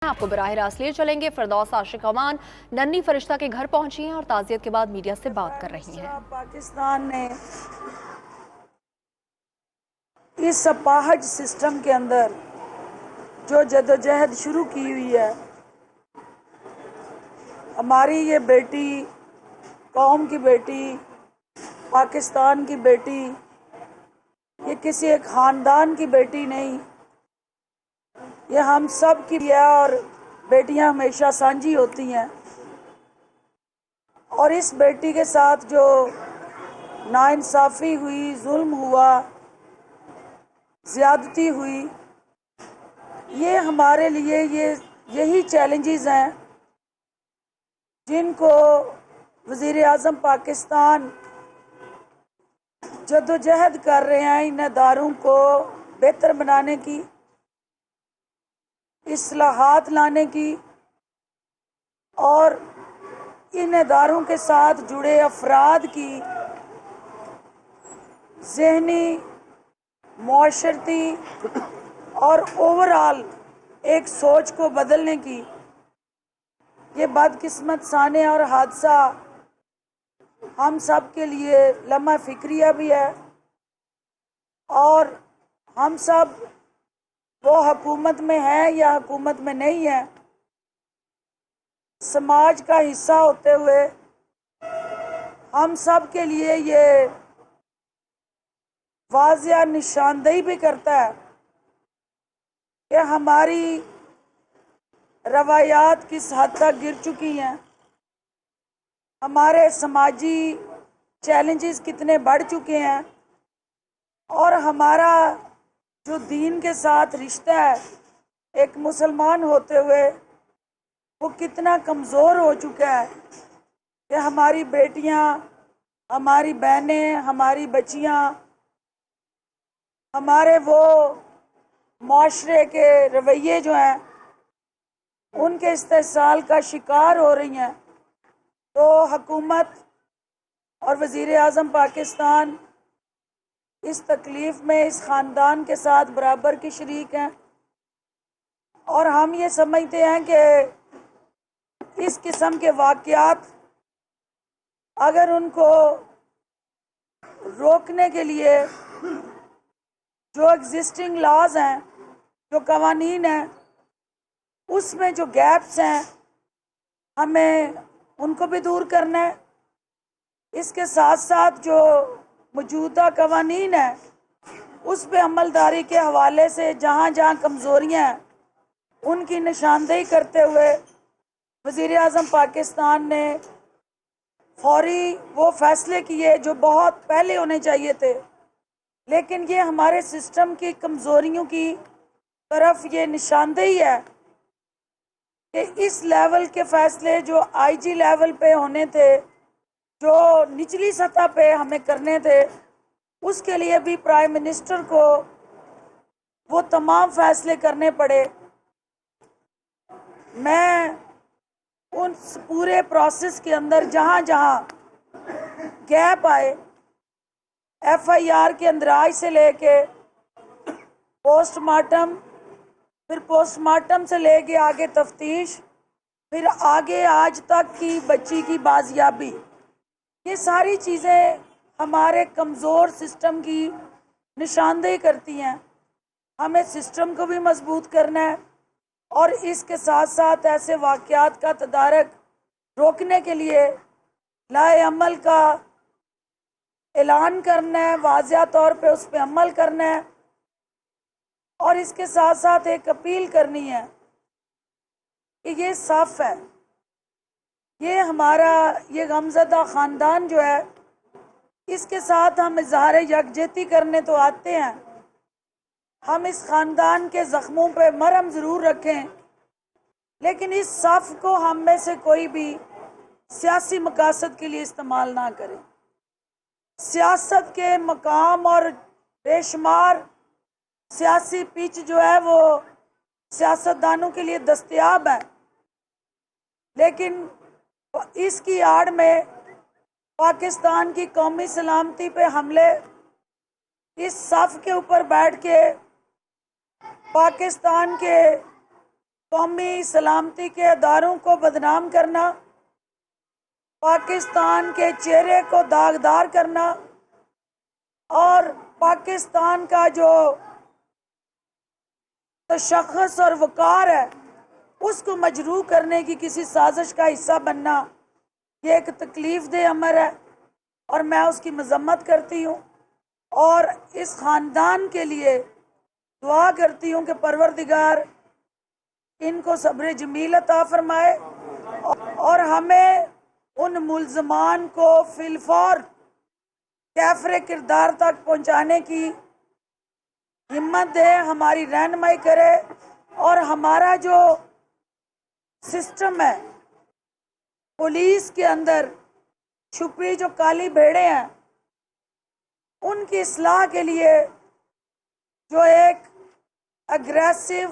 आपको बराह रास्त ले चलेंगे। फिरदौस आशिक अमान नन्ही फरिश्ता के घर पहुंची हैं और ताज़ियत के बाद मीडिया से बात कर रही हैं। पाकिस्तान ने इस अपाहज सिस्टम के अंदर जो जदोजहद शुरू की हुई है, हमारी ये बेटी, कौम की बेटी, पाकिस्तान की बेटी, ये किसी एक ख़ानदान की बेटी नहीं, ये हम सब की है। और बेटियां हमेशा साझी होती हैं, और इस बेटी के साथ जो नाइंसाफ़ी हुई, जुल्म हुआ, ज़्यादती हुई, ये हमारे लिए यही चैलेंजेस हैं जिनको वज़ीर आज़म पाकिस्तान जद्दोजहद कर रहे हैं इन इदारों को बेहतर बनाने की, इस्लाहात लाने की, और इन इदारों के साथ जुड़े अफराद की ज़हनी, मुआशरती और ओवरऑल एक सोच को बदलने की। ये बदकिस्मत साने और हादसा हम सब के लिए लम्हा फ़िक्रिया भी है, और हम सब वो हुकूमत में हैं या हुकूमत में नहीं हैं, समाज का हिस्सा होते हुए हम सब के लिए ये वाज़िया निशानदेही भी करता है कि हमारी रवायात किस हद तक गिर चुकी हैं, हमारे समाजी चैलेंजेस कितने बढ़ चुके हैं, और हमारा जो दीन के साथ रिश्ता है एक मुसलमान होते हुए वो कितना कमज़ोर हो चुका है कि हमारी बेटियां, हमारी बहनें, हमारी बच्चियां हमारे वो माशरे के रवैये जो हैं उनके इस्तेहसाल का शिकार हो रही हैं। तो हुकूमत और वज़ीर आज़म पाकिस्तान इस तकलीफ़ में इस ख़ानदान के साथ बराबर की शरीक हैं, और हम ये समझते हैं कि इस किस्म के वाक़यात अगर उनको रोकने के लिए जो एग्जिस्टिंग लॉज हैं, जो कवानीन हैं, उसमें जो गैप्स हैं हमें उनको भी दूर करना है। इसके साथ साथ जो मौजूदा कवानीन है उस पर अमलदारी के हवाले से जहाँ जहाँ कमज़ोरियाँ हैं उनकी निशानदेही करते हुए वज़ीर आज़म पाकिस्तान ने फौरी वो फ़ैसले किए जो बहुत पहले होने चाहिए थे, लेकिन ये हमारे सिस्टम की कमज़ोरियों की तरफ ये निशानदेही है कि इस लेवल के फ़ैसले जो आईजी लेवल पे होने थे, जो निचली सतह पे हमें करने थे, उसके लिए भी प्राइम मिनिस्टर को वो तमाम फ़ैसले करने पड़े। मैं उस पूरे प्रोसेस के अंदर जहाँ जहाँ गैप आए, एफआईआर के अंदराज से लेके पोस्टमार्टम, फिर पोस्टमार्टम से लेके आगे तफ्तीश, फिर आगे आज तक की बच्ची की बाजियाबी, ये सारी चीज़ें हमारे कमज़ोर सिस्टम की निशानदेही करती हैं। हमें सिस्टम को भी मजबूत करना है, और इसके साथ साथ ऐसे वाक़यात का तदारक रोकने के लिए लाए अमल का ऐलान करना है, वाज़िया तौर पे उस पर अमल करना है, और इसके साथ साथ एक अपील करनी है कि ये साफ है, ये हमारा ये गमज़दा ख़ानदान जो है इसके साथ हम इज़हार यकजहती करने तो आते हैं, हम इस ख़ानदान के ज़ख्मों पे मरहम ज़रूर रखें, लेकिन इस सफ़ को हम में से कोई भी सियासी मकासद के लिए इस्तेमाल ना करें। सियासत के मकाम और बेशुमार सियासी पिच जो है वो सियासतदानों के लिए दस्तयाब है, लेकिन इसकी आड़ में पाकिस्तान की कौमी सलामती पे हमले, इस सफ़ के ऊपर बैठ के पाकिस्तान के قومی سلامتی کے اداروں کو بدنام کرنا، پاکستان کے چہرے کو داغدار کرنا اور پاکستان کا جو تشخص اور وقار ہے اس کو مجروح کرنے کی کسی سازش کا حصہ بننا، یہ ایک تکلیف دہ امر ہے اور میں اس کی مذمت کرتی ہوں اور اس خاندان کے لیے دعا کرتی ہوں کہ پروردگار ان کو صبر جمیل عطا فرمائے اور ہمیں ان ملزمان کو فی الفور کیفر کردار تک پہنچانے کی ہمت دے، ہماری رہنمائی کرے اور ہمارا جو سسٹم ہے پولیس کے اندر چھپی جو کالی بھیڑیں ہیں ان کی اصلاح کے لیے جو ایک اگریسو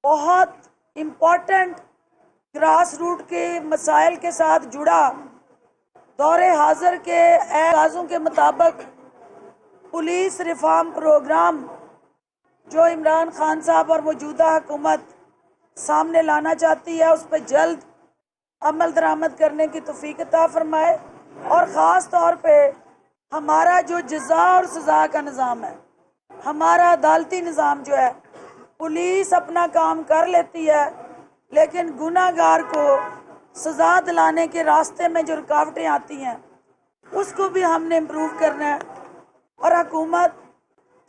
بہت امپورٹنٹ گراس روٹ کے مسائل کے ساتھ جڑا دور حاضر کے اعزازوں کے مطابق پولیس ریفارم پروگرام جو عمران خان صاحب اور موجودہ حکومت سامنے لانا چاہتی ہے اس پہ جلد عمل درآمد کرنے کی توفیق عطا فرمائے اور خاص طور پہ ہمارا جو جزا اور سزا کا نظام ہے، ہمارا عدالتی نظام جو ہے، پولیس اپنا کام کر لیتی ہے لیکن گناہ گار کو سزا دلانے کے راستے میں جو رکاوٹیں آتی ہیں اس کو بھی ہم نے امپروو کرنا ہے اور حکومت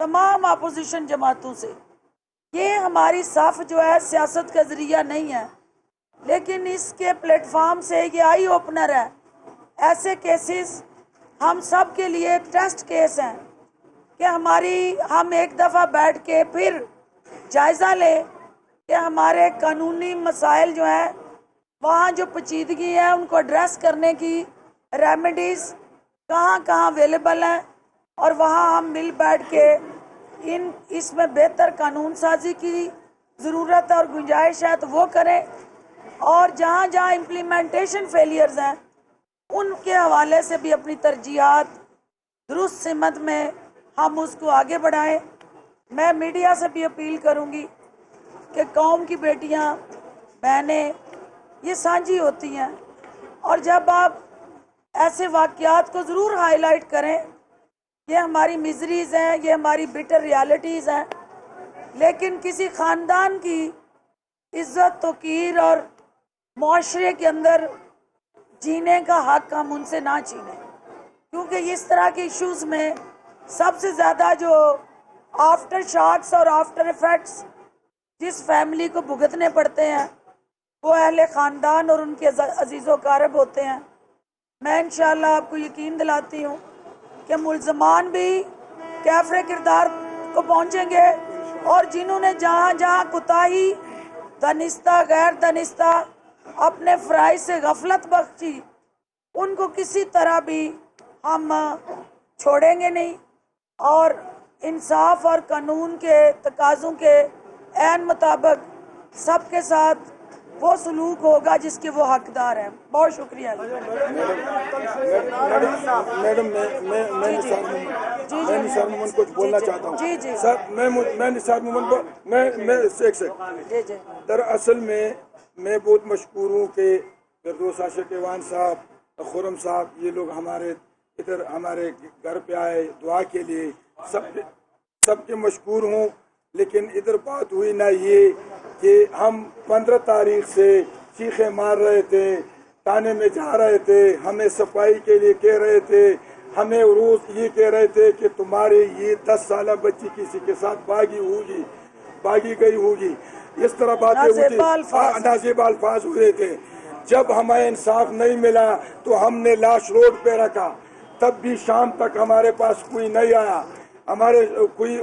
تمام اپوزیشن جماعتوں سے یہ ہماری صف جو ہے سیاست کا ذریعہ نہیں ہے لیکن اس کے پلیٹ فارم سے یہ آئی اوپنر ہے، ایسے کیسز ہم سب کے لیے ٹیسٹ کیس ہیں کہ ہم ایک دفعہ بیٹھ کے پھر جائزہ لیں کہ ہمارے قانونی مسائل جو ہیں وہاں جو پیچیدگی ہے ان کو ایڈریس کرنے کی ریمیڈیز کہاں کہاں اویلیبل ہیں اور وہاں ہم مل بیٹھ کے اس میں بہتر قانون سازی کی ضرورت ہے اور گنجائش ہے تو وہ کریں اور جہاں جہاں امپلیمنٹیشن فیلیئرز ہیں ان کے حوالے سے بھی اپنی ترجیحات درست سمت میں ہم اس کو آگے بڑھائیں۔ میں میڈیا سے بھی اپیل کروں گی کہ قوم کی بیٹیاں بہنیں یہ سانجھی ہوتی ہیں اور جب آپ ایسے واقعات کو ضرور ہائی لائٹ کریں، یہ ہماری میزریز ہیں، یہ ہماری بٹر ریالٹیز ہیں، لیکن کسی خاندان کی عزت توقیر اور معاشرے کے اندر جینے کا حق ہم ان سے نہ چھینیں کیونکہ اس طرح کے ایشوز میں سب سے زیادہ جو آفٹر شاکس اور آفٹر ایفیکٹس جس فیملی کو بھگتنے پڑتے ہیں وہ اہل خاندان اور ان کے عزیز و اقارب ہوتے ہیں۔ میں انشاءاللہ آپ کو یقین دلاتی ہوں کہ ملزمان بھی کیفر کردار کو پہنچیں گے اور جنہوں نے جہاں جہاں کوتاہی دانستہ غیر دانستہ اپنے فرائض سے غفلت بخشی ان کو کسی طرح بھی ہم چھوڑیں گے نہیں اور انصاف اور قانون کے تقاضوں کے عین مطابق سب کے ساتھ وہ سلوک ہوگا جس کے وہ حقدار ہیں۔ بہت شکریہ۔ میڈم میں نثار مومن کو بولنا چاہتا ہوں۔ جی جی سر میں نثار مومن کو میں ایک سیکنڈ جی جی دراصل میں بہت مشکور ہوں کہ فردوس عاشق ایوان صاحب، خرم صاحب، یہ لوگ ہمارے گھر پہ آئے دعا کے لیے، سب کے مشکور ہوں، لیکن ادھر بات ہوئی نہ یہ کہ ہم 15 تاریخ سے چیخیں مار رہے تھے، تانے میں جا رہے تھے، ہمیں صفائی کے لیے کہہ رہے تھے، ہمیں روز یہ کہہ رہے تھے کہ تمہارے یہ 10 سالہ بچی کسی کے ساتھ باغی گئی ہوگی، اس طرح باتیں ہوتی، نازیبہ الفاظ ہوئے تھے۔ جب ہمیں انصاف نہیں ملا تو ہم نے لاش روڈ پہ رکھا، تب بھی شام تک ہمارے پاس کوئی نہیں آیا، ہمارے کوئی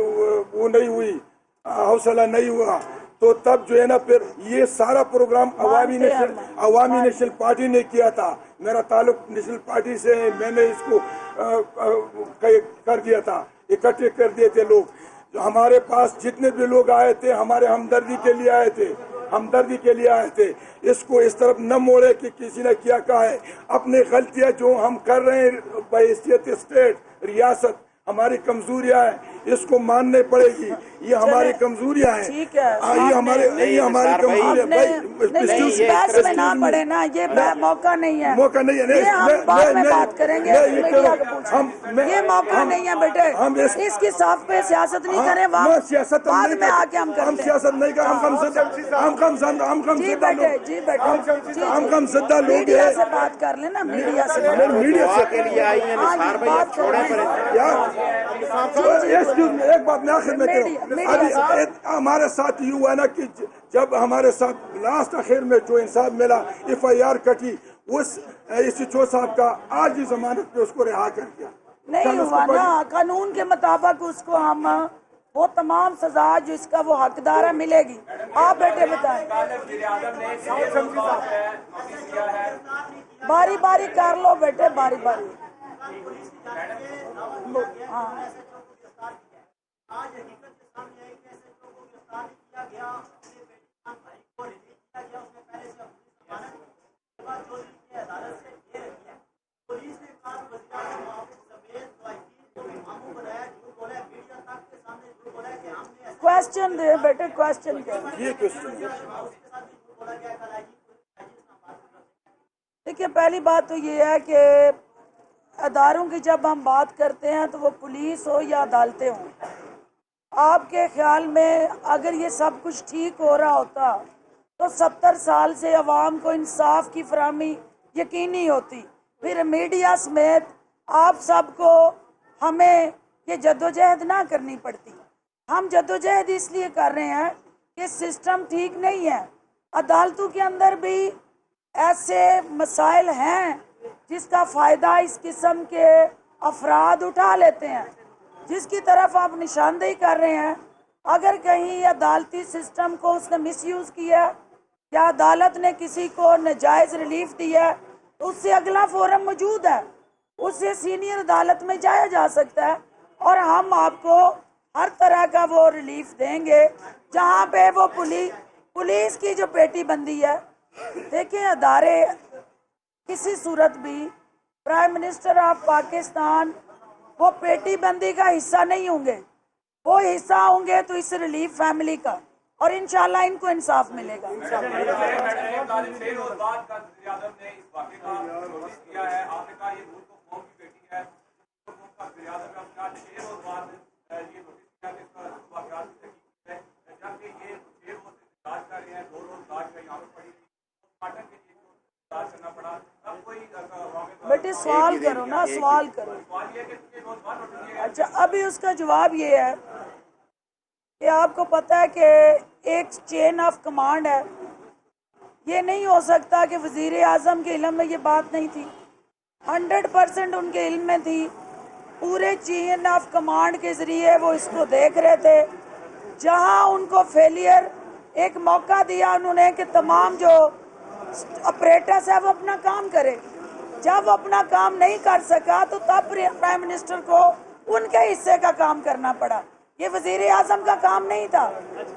وہ نہیں ہوئی، حوصلہ نہیں ہوا، تو تب جو ہے نا پھر یہ سارا پروگرام عوامی نیشنل پارٹی نے کیا تھا، میرا تعلق نیشنل پارٹی سے ہے، میں نے اس کو کر دیا تھا، اکٹھے کر دیے تھے لوگ، ہمارے پاس جتنے بھی لوگ آئے تھے ہمارے ہمدردی کے لیے آئے تھے، اس کو اس طرف نہ موڑے کہ کسی نے کیا کہا ہے، اپنی غلطیاں جو ہم کر رہے ہیں بحیثیت اسٹیٹ ریاست، ہماری کمزوریاں ہیں، اس کو ماننے پڑے گی، ये हमारी कमजोरियां हैं। ठीक है, ये हमारी कमजोरी है नहीं, इस बहस में ना पड़े ना, ये मौका नहीं है, मौका नहीं है। ये हम बाद में बात करेंगे, मीडिया को पूछें। ये मौका नहीं है बेटे, इसकी साफ पे सियासत नहीं करें, सियासत बाद में आके हम करते हैं। सियासत नहीं कर, हम कम जी बेटे, जी बेटे, हम कम सद्दा लोग मीडिया हैं। से बात कर लेना, मीडिया से मीडिया से के लिए आई हैं निसार भाई, आप छोड़े पर एक बात मैं आखिर में करूँ, अभी हमारे साथ ये हुआ ना कि जब हमारे साथ लास्ट आखिर में जो इंसाफ मिला, FIR कटी, उस SHO साहब का आज ही जमानत पे उसको रिहा कर दिया। नहीं हुआ ना, कानून के मुताबिक उसको हम वो तमाम सजा जो इसका वो हकदार है मिलेगी। आप बेटे बताएं, बारी बारी कर लो बेटे, बारी बारी। हाँ क्वेश्चन दे बेटे, क्वेश्चन दे। ये क्वेश्चन देखिए, पहली बात तो ये है कि अदारों की जब हम बात करते हैं तो वो पुलिस हो या अदालतें हों, आपके ख्याल में अगर ये सब कुछ ठीक हो रहा होता तो 70 साल से अवाम को इंसाफ की फराहमी यकीनी होती। फिर मीडिया समेत आप सबको हमें ये जद्दोजहद ना करनी पड़ती। हम जद्दोजहद इसलिए कर रहे हैं कि सिस्टम ठीक नहीं है। अदालतों के अंदर भी ऐसे मसाइल हैं जिसका फ़ायदा इस किस्म के अफराद उठा लेते हैं, जिसकी तरफ आप निशानदेही कर रहे हैं। अगर कहीं अदालती सिस्टम को उसने मिसयूज़ किया या अदालत ने किसी को नाजायज़ रिलीफ दिया तो उससे अगला फोरम मौजूद है, उससे सीनियर अदालत में जाया जा सकता है और हम आपको हर तरह का वो रिलीफ देंगे जहाँ पे वो पुलिस की जो पेटी बंदी है। देखिए, अदारे किसी सूरत भी प्राइम मिनिस्टर ऑफ पाकिस्तान वो पेटी बंदी का हिस्सा नहीं होंगे, वो हिस्सा होंगे तो इस रिलीफ फैमिली का, और इंशाल्लाह इनको इंसाफ मिलेगा। बेटे सवाल करो ना, सवाल करो। अच्छा, अभी उसका जवाब ये है कि आपको पता है कि एक चेन ऑफ कमांड है। ये नहीं हो सकता कि वजीर आज़म के इल्म में ये बात नहीं थी, 100% उनके इल्म में थी। पूरे चेन ऑफ कमांड के ज़रिए वो इसको देख रहे थे। जहां उनको फेलियर एक मौका दिया उन्होंने कि तमाम जो ऑपरेटर्स है वो अपना काम करे। जब वो अपना काम नहीं कर सका तो तब प्राइम मिनिस्टर को उनके हिस्से का काम करना पड़ा। ये वजीर आज़म का काम नहीं था,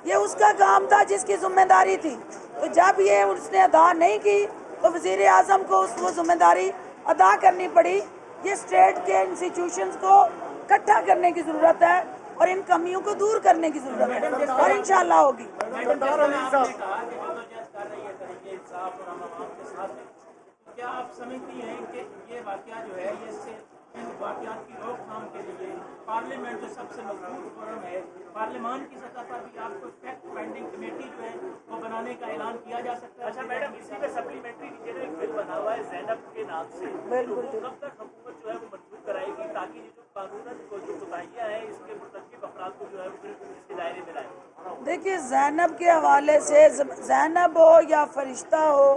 ये उसका काम था जिसकी जिम्मेदारी थी। तो जब ये उसने अदा नहीं की तो वजीर आज़म को वो जिम्मेदारी अदा करनी पड़ी। ये स्टेट के इंस्टीट्यूशंस को इकट्ठा करने की ज़रूरत है और इन कमियों को दूर करने की ज़रूरत है और इंशाल्लाह होगी। क्या आप समझती हैं कि ये वाक़या जो है ये इन वाक़यात की रोकथाम के लिए पार्लियामेंट जो सबसे मजबूत फोरम है, पार्लियामान की सतह पर भी आपको फैक्ट फाइंडिंग कमेटी जो है वो बनाने का ऐलान किया जा सकता है? अच्छा मैडम, इसी में सप्लीमेंट्री नीचे एक बिल बना हुआ है ज़ैनब के नाम से, बिल्कुल। तो कब तक हुकूमत जो है वो मंजूर कराएगी ताकि ये जो कानूनन को जो कोताहियाँ हैं इसके मुतल्लिक़ अफराद को जो है वो इसके दायरे में लाए? देखिए, ज़ैनब के हवाले से, ज़ैनब हो या फरिश्ता हो,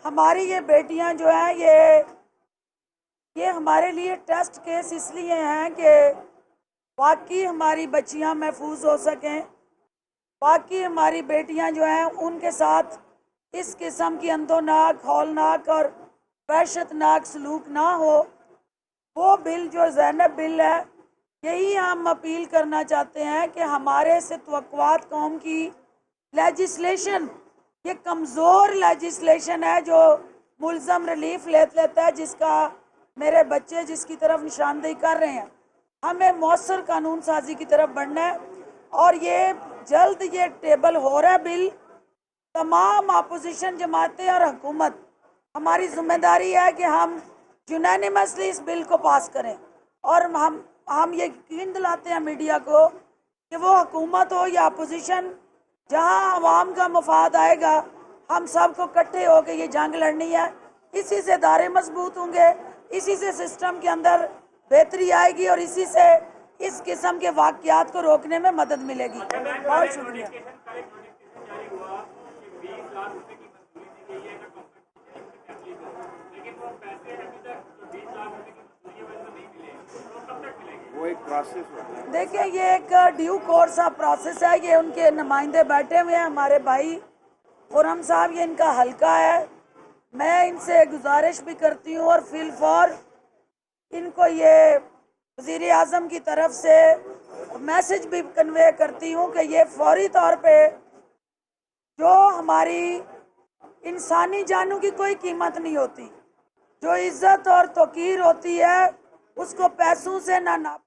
हमारी ये बेटियां जो हैं ये हमारे लिए टेस्ट केस इसलिए हैं कि बाकी हमारी बच्चियां महफूज हो सकें, बाकी हमारी बेटियां जो हैं उनके साथ इस किस्म की अंधोनाक, हौलनाक और वहशतनाक सलूक ना हो। वो बिल जो ज़ैनब बिल है, यही हम अपील करना चाहते हैं कि हमारे से तवक्कुआत कौम की लेजिस्लेशन, ये कमज़ोर लेजिस्लेशन है जो मुल्ज़म रिलीफ लेता है, जिसका मेरे बच्चे जिसकी तरफ निशानदेही कर रहे हैं। हमें मौसर कानून साजी की तरफ बढ़ना है اور یہ جلد یہ ٹیبل ہو رہا ہے بل. تمام اپوزیشن جماعتیں اور حکومت ہماری ذمہ داری ہے کہ ہم یونینیمسلی اس بل کو پاس کریں, اور ہم یہ یقین دلاتے ہیں میڈیا کو کہ وہ حکومت ہو یا اپوزیشن, جہاں عوام کا مفاد آئے گا ہم سب کو اکٹھے ہو کے یہ جنگ لڑنی ہے. اسی سے ادارے مضبوط ہوں گے, اسی سے سسٹم کے اندر بہتری آئے گی, اور اسی سے اس قسم کے واقعات کو روکنے میں مدد ملے گی. بہت شکریہ. وہ ایک پروسیس ہوتا ہے. دیکھیں یہ ایک ڈیو کورس آف پروسیس ہے. یہ ان کے نمائندے بیٹھے ہوئے ہیں, ہمارے بھائی خرم صاحب, یہ ان کا حلقہ ہے. میں ان سے گزارش بھی کرتی ہوں اور فی الفور ان کو یہ وزیر اعظم کی طرف سے میسج بھی کنوے کرتی ہوں کہ یہ فوری طور پہ جو ہماری انسانی جانوں کی کوئی قیمت نہیں ہوتی, جو عزت اور توقیر ہوتی ہے اس کو پیسوں سے نہ ناپ